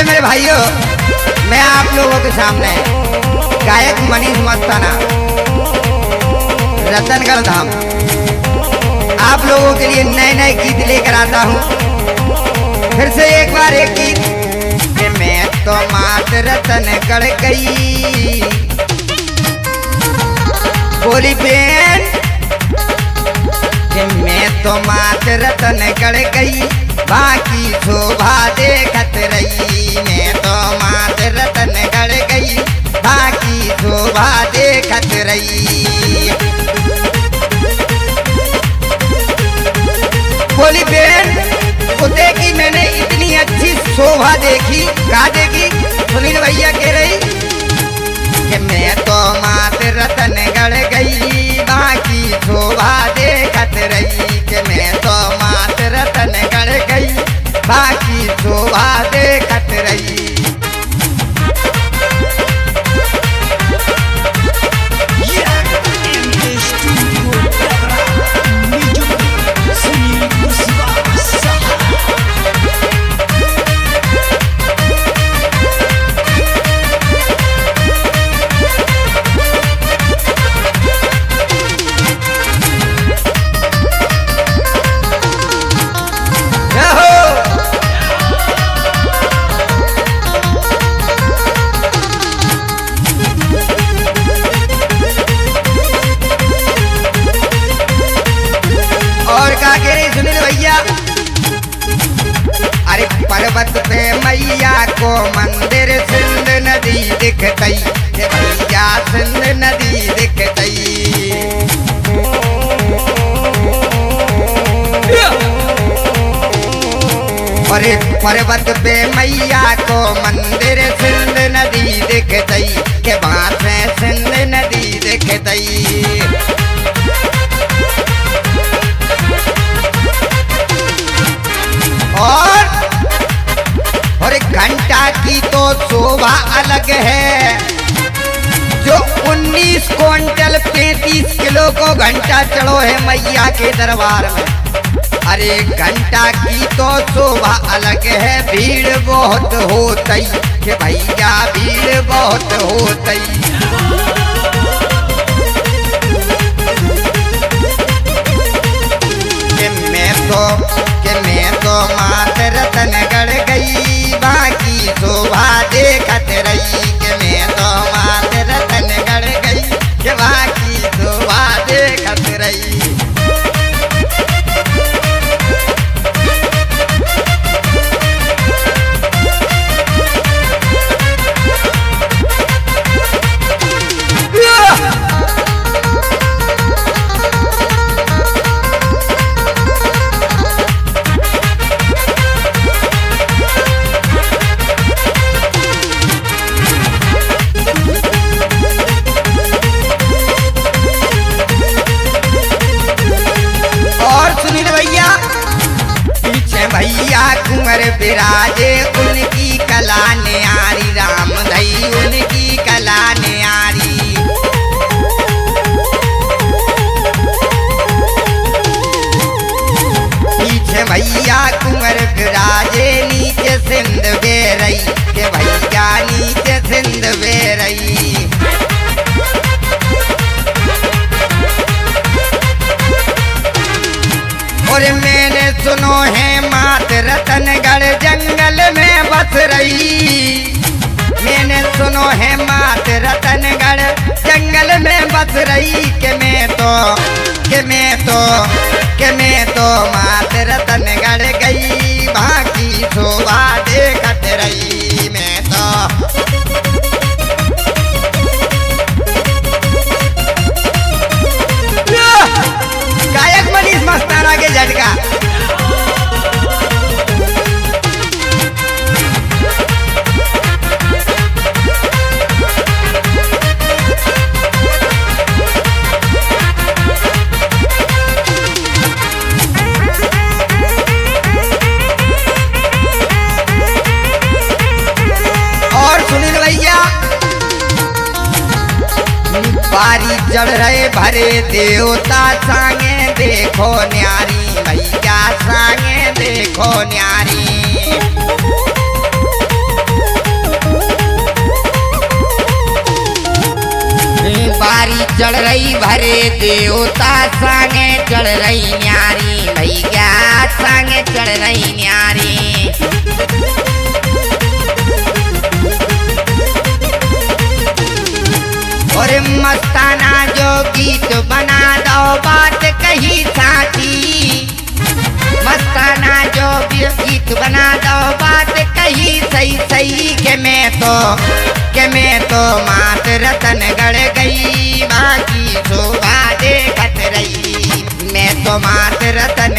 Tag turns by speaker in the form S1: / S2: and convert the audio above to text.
S1: चलिए मेरे भाइयों, मैं आप लोगों के सामने गायक मनीष मस्ताना, रतनगढ़ धाम, आप लोगों के लिए नए नए गीत लेकर आता हूँ। फिर से एक बार एक गीत कि मैं तो मात रतनगढ़ गई, बोली बेन कि मैं तो मात रतनगढ़ गई, बाकी शोभा देखत रही। मैं तो मात रतनगढ़ गई, बाकी शोभा देखत रही। बोली बेन को देखी मैंने इतनी अच्छी शोभा देखी, कहा देखी? सुनील भैया कह रही कि मैं तो मात रतनगढ़ गई, बाकी शोभा देखत रही। कि मैं तो मात रतनगढ़ गई, बाकी शोभा देखत रही। सुनील भैया अरे पर्वत पे मैया को मंदिर सिंध नदी दिखतई, भैया सिंध नदी दिखतई। अरे पर्वत पे मैया को मंदिर सिंध नदी दिखतई, के बात है सिंध नदी दिखतई। और घंटा की तो शोभा अलग है, जो 19 क्विंटल 35 किलो को घंटा चढ़ो है मैया के दरबार में। अरे घंटा की तो शोभा अलग है, भीड़ बहुत होतई कि भैया भीड़ बहुत होतई। मैं तो मात रतनगढ़ गई, बाकी शोभा देखत रही। कि मैं तो मात रतनगढ़ गई, कि बाकी शोभा देखत रही। भैया कुंवर विराजे, उनकी कला न्यारी, राम धई उनकी कला न्यारी। पीछे भैया कुंवर विराजे, नीचे सिंध बेरई, के भैया नीचे सिंध बेरई। और मैंने सुनो है मात रतनगढ़ जंगल में बस रही। मैंने सुनो है मात रतनगढ़ जंगल में बस रही। कि मैं तो मात रतनगढ़ गई, बाकी शोभा देखत रही। मैं तो गायक मनीष मस्ताना के झटका। और सुनील भैया बारी चढ़ रहे भरे देवता सांगे देखो न्यारी, भैया सांगे देखो न्यारी। चढ़ रही भरे देवता संगे चढ़ रही न्यारी भैया संगे चढ़ रही न्यारी। और मस्ताना जो गीत बना दो बात कही साथी, मस्ताना जो गीत बना दो बात कही सही सही के मैं तो मात रतनगढ़ गई बाकी शोभा देखत रही, मैं तो मात रतन